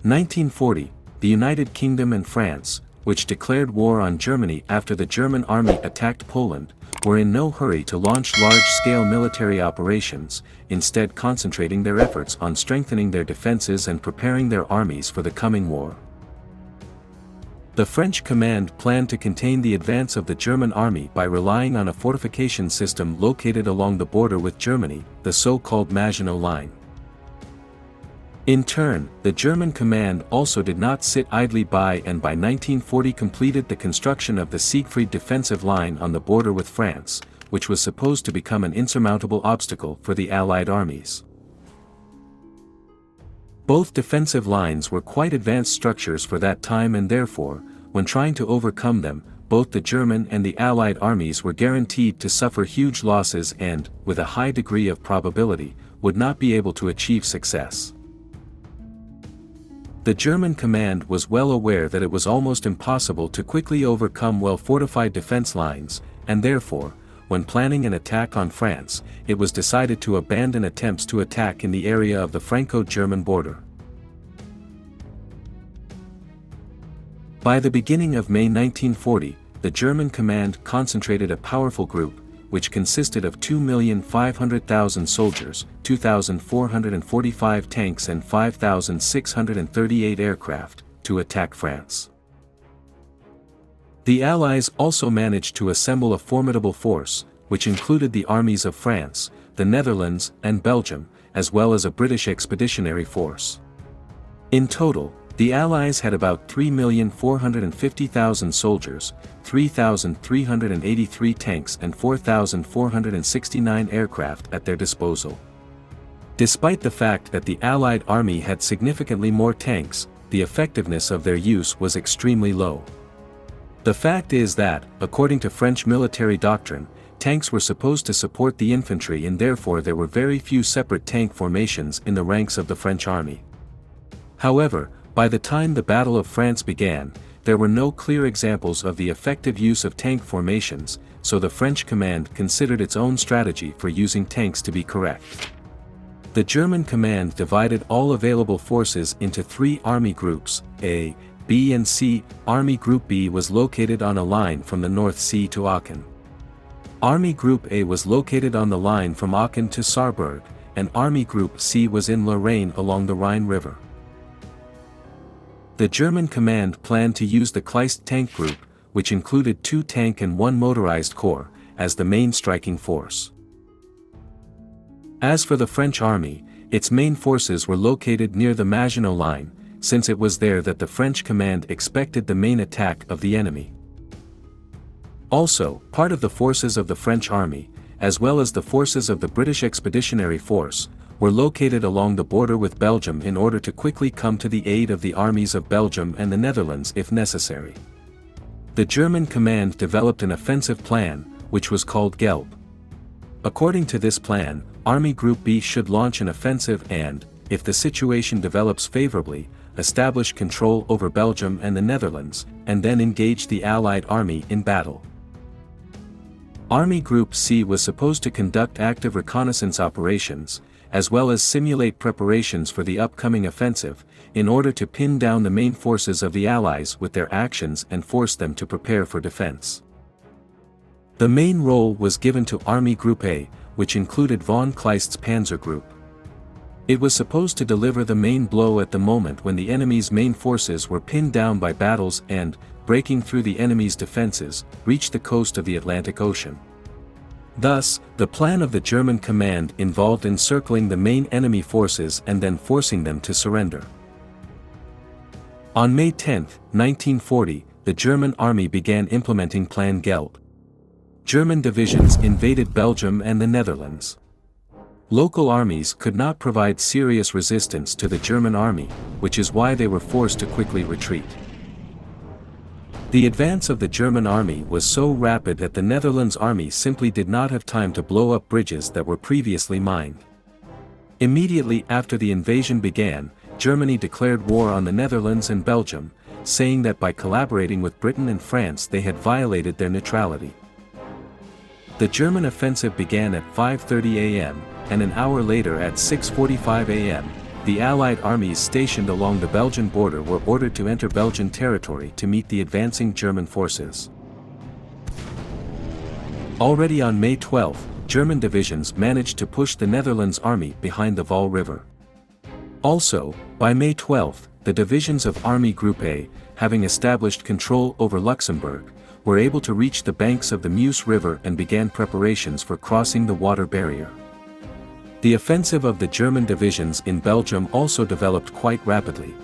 1940, the United Kingdom and France, which declared war on Germany after the German army attacked Poland, were in no hurry to launch large-scale military operations, instead concentrating their efforts on strengthening their defenses and preparing their armies for the coming war. The French command planned to contain the advance of the German army by relying on a fortification system located along the border with Germany, the so-called Maginot Line. In turn, the German command also did not sit idly by and by 1940 completed the construction of the Siegfried defensive line on the border with France, which was supposed to become an insurmountable obstacle for the Allied armies. Both defensive lines were quite advanced structures for that time, and therefore, when trying to overcome them, both the German and the Allied armies were guaranteed to suffer huge losses and, with a high degree of probability, would not be able to achieve success. The German command was well aware that it was almost impossible to quickly overcome well-fortified defense lines, and therefore, when planning an attack on France, it was decided to abandon attempts to attack in the area of the Franco-German border. By the beginning of May 1940, the German command concentrated a powerful group, which consisted of 2,500,000 soldiers, 2,445 tanks and 5,638 aircraft, to attack France. The Allies also managed to assemble a formidable force, which included the armies of France, the Netherlands, and Belgium, as well as a British expeditionary force. In total, the Allies had about 3,450,000 soldiers, 3,383 tanks and 4,469 aircraft at their disposal. Despite the fact that the Allied army had significantly more tanks, the effectiveness of their use was extremely low. The fact is that, according to French military doctrine, tanks were supposed to support the infantry, and therefore there were very few separate tank formations in the ranks of the French army. However, by the time the Battle of France began, there were no clear examples of the effective use of tank formations, so the French command considered its own strategy for using tanks to be correct. The German command divided all available forces into three army groups, A, B and C. Army Group B was located on a line from the North Sea to Aachen. Army Group A was located on the line from Aachen to Saarburg, and Army Group C was in Lorraine along the Rhine River. The German command planned to use the Kleist tank group, which included 2 tank and 1 motorized corps, as the main striking force. As for the French army, its main forces were located near the Maginot Line, since it was there that the French command expected the main attack of the enemy. Also, part of the forces of the French army, as well as the forces of the British Expeditionary Force, were located along the border with Belgium in order to quickly come to the aid of the armies of Belgium and the Netherlands if necessary. The German command developed an offensive plan, which was called Gelb. According to this plan, Army Group B should launch an offensive and, if the situation develops favorably, establish control over Belgium and the Netherlands, and then engage the Allied army in battle. Army Group C was supposed to conduct active reconnaissance operations, as well as simulate preparations for the upcoming offensive, in order to pin down the main forces of the Allies with their actions and force them to prepare for defense. The main role was given to Army Group A, which included von Kleist's Panzer Group. It was supposed to deliver the main blow at the moment when the enemy's main forces were pinned down by battles and, breaking through the enemy's defenses, reach the coast of the Atlantic Ocean. Thus, the plan of the German command involved encircling the main enemy forces and then forcing them to surrender. On May 10, 1940, the German army began implementing Plan Gelb. German divisions invaded Belgium and the Netherlands. Local armies could not provide serious resistance to the German army, which is why they were forced to quickly retreat. The advance of the German army was so rapid that the Netherlands army simply did not have time to blow up bridges that were previously mined. Immediately after the invasion began, Germany declared war on the Netherlands and Belgium, saying that by collaborating with Britain and France they had violated their neutrality. The German offensive began at 5:30 a.m., and an hour later at 6:45 a.m., the Allied armies stationed along the Belgian border were ordered to enter Belgian territory to meet the advancing German forces. Already on May 12, German divisions managed to push the Netherlands army behind the Vaal River. Also, by May 12, the divisions of Army Group A, having established control over Luxembourg, were able to reach the banks of the Meuse River and began preparations for crossing the water barrier. The offensive of the German divisions in Belgium also developed quite rapidly.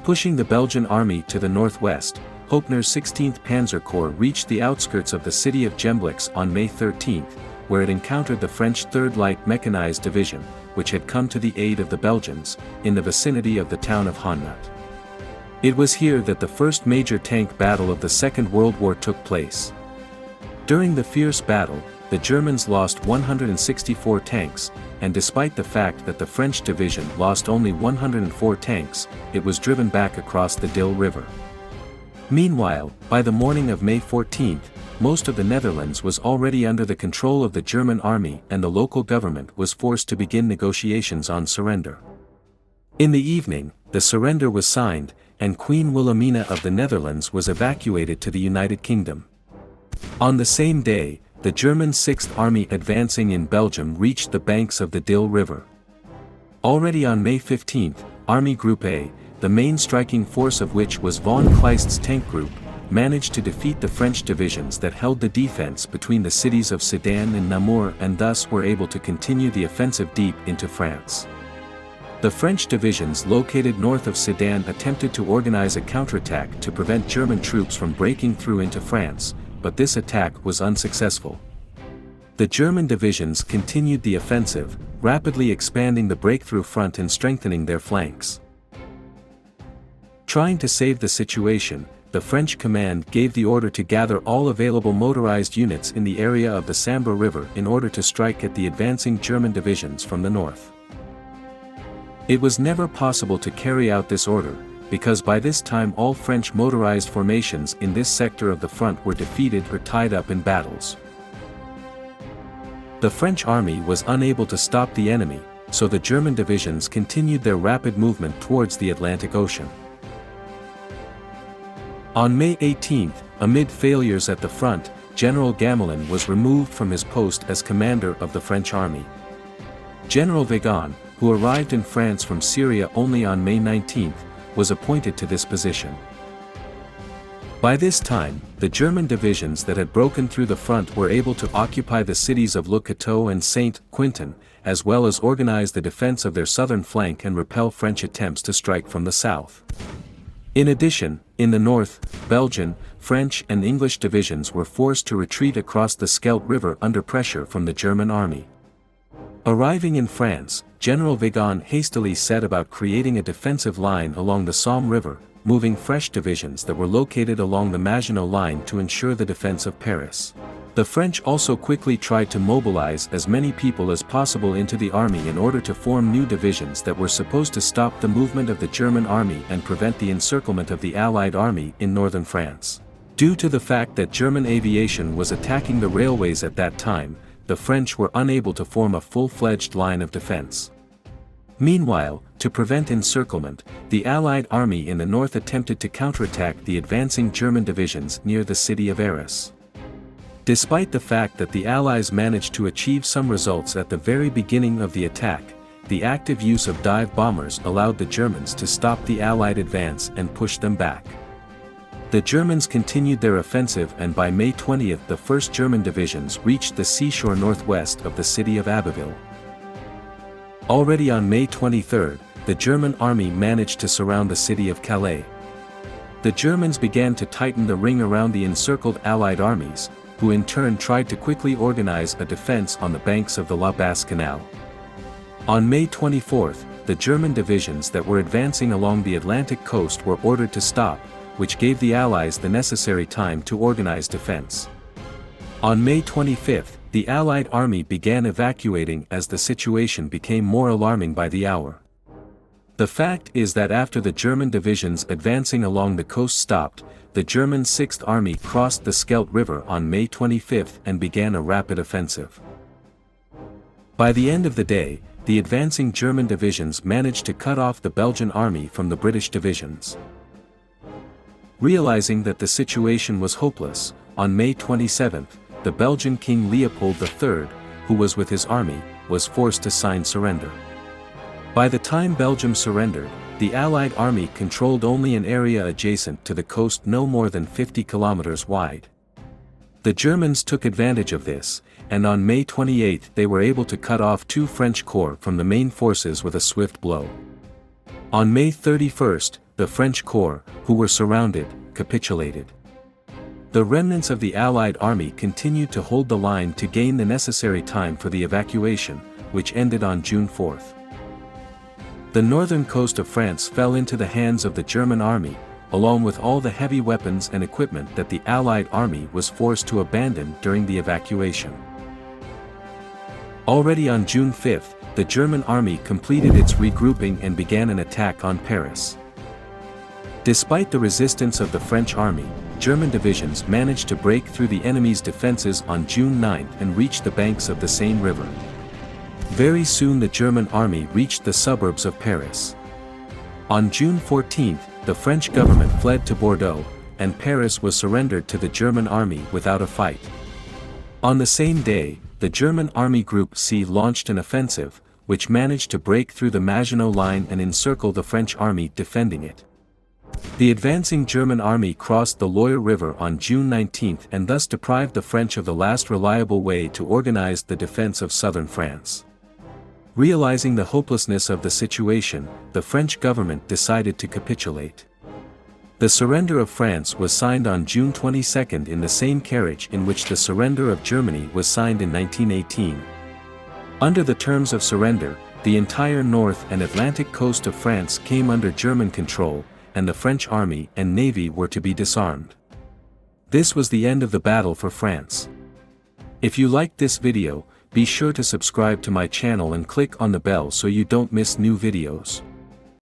Pushing the Belgian army to the northwest, Hoepner's 16th Panzer Corps reached the outskirts of the city of Gembloux on May 13, where it encountered the French 3rd Light Mechanized Division, which had come to the aid of the Belgians, in the vicinity of the town of Honnut. It was here that the first major tank battle of the Second World War took place. During the fierce battle, the Germans lost 164 tanks, and despite the fact that the French division lost only 104 tanks, it was driven back across the Dyle River. Meanwhile, by the morning of May 14, most of the Netherlands was already under the control of the German army and the local government was forced to begin negotiations on surrender. In the evening, the surrender was signed, and Queen Wilhelmina of the Netherlands was evacuated to the United Kingdom. On the same day, the German 6th Army advancing in Belgium reached the banks of the Dyle River. Already on May 15, Army Group A, the main striking force of which was von Kleist's tank group, managed to defeat the French divisions that held the defense between the cities of Sedan and Namur and thus were able to continue the offensive deep into France. The French divisions located north of Sedan attempted to organize a counterattack to prevent German troops from breaking through into France, but this attack was unsuccessful. The German divisions continued the offensive, rapidly expanding the breakthrough front and strengthening their flanks. Trying to save the situation, the French command gave the order to gather all available motorized units in the area of the Sambre River in order to strike at the advancing German divisions from the north. It was never possible to carry out this order, because by this time all French motorized formations in this sector of the front were defeated or tied up in battles. The French army was unable to stop the enemy, so the German divisions continued their rapid movement towards the Atlantic Ocean. On May 18, amid failures at the front, General Gamelin was removed from his post as commander of the French army. General Weygand, who arrived in France from Syria only on May 19, was appointed to this position. By this time, the German divisions that had broken through the front were able to occupy the cities of Le Cateau and Saint-Quentin, as well as organize the defense of their southern flank and repel French attempts to strike from the south. In addition, in the north, Belgian, French and English divisions were forced to retreat across the Scheldt River under pressure from the German army. Arriving in France, General Weygand hastily set about creating a defensive line along the Somme River, moving fresh divisions that were located along the Maginot Line to ensure the defense of Paris. The French also quickly tried to mobilize as many people as possible into the army in order to form new divisions that were supposed to stop the movement of the German army and prevent the encirclement of the Allied army in northern France. Due to the fact that German aviation was attacking the railways at that time, the French were unable to form a full-fledged line of defense. Meanwhile, to prevent encirclement, the Allied army in the north attempted to counterattack the advancing German divisions near the city of Arras. Despite the fact that the Allies managed to achieve some results at the very beginning of the attack, the active use of dive bombers allowed the Germans to stop the Allied advance and push them back. The Germans continued their offensive and by May 20 the 1st German divisions reached the seashore northwest of the city of Abbeville. Already on May 23, the German army managed to surround the city of Calais. The Germans began to tighten the ring around the encircled Allied armies, who in turn tried to quickly organize a defense on the banks of the La Basse Canal. On May 24, the German divisions that were advancing along the Atlantic coast were ordered to stop, which gave the Allies the necessary time to organize defense. On May 25, the Allied army began evacuating as the situation became more alarming by the hour. The fact is that after the German divisions advancing along the coast stopped, the German 6th Army crossed the Scheldt River on May 25 and began a rapid offensive. By the end of the day, the advancing German divisions managed to cut off the Belgian army from the British divisions. Realizing that the situation was hopeless, on May 27, the Belgian King Leopold III, who was with his army, was forced to sign surrender. By the time Belgium surrendered, the Allied army controlled only an area adjacent to the coast no more than 50 kilometers wide. The Germans took advantage of this, and on May 28 they were able to cut off 2 French corps from the main forces with a swift blow. On May 31, the French corps, who were surrounded, capitulated. The remnants of the Allied army continued to hold the line to gain the necessary time for the evacuation, which ended on June 4. The northern coast of France fell into the hands of the German army, along with all the heavy weapons and equipment that the Allied army was forced to abandon during the evacuation. Already on June 5, the German army completed its regrouping and began an attack on Paris. Despite the resistance of the French army, German divisions managed to break through the enemy's defenses on June 9 and reach the banks of the Seine River. Very soon the German army reached the suburbs of Paris. On June 14, the French government fled to Bordeaux, and Paris was surrendered to the German army without a fight. On the same day, the German Army Group C launched an offensive, which managed to break through the Maginot Line and encircle the French army defending it. The advancing German army crossed the Loire River on June 19 and thus deprived the French of the last reliable way to organize the defense of southern France. Realizing the hopelessness of the situation, the French government decided to capitulate. The surrender of France was signed on June 22 in the same carriage in which the surrender of Germany was signed in 1918. Under the terms of surrender, the entire north and Atlantic coast of France came under German control, and the French army and navy were to be disarmed. This was the end of the battle for France. If you liked this video, be sure to subscribe to my channel and click on the bell so you don't miss new videos.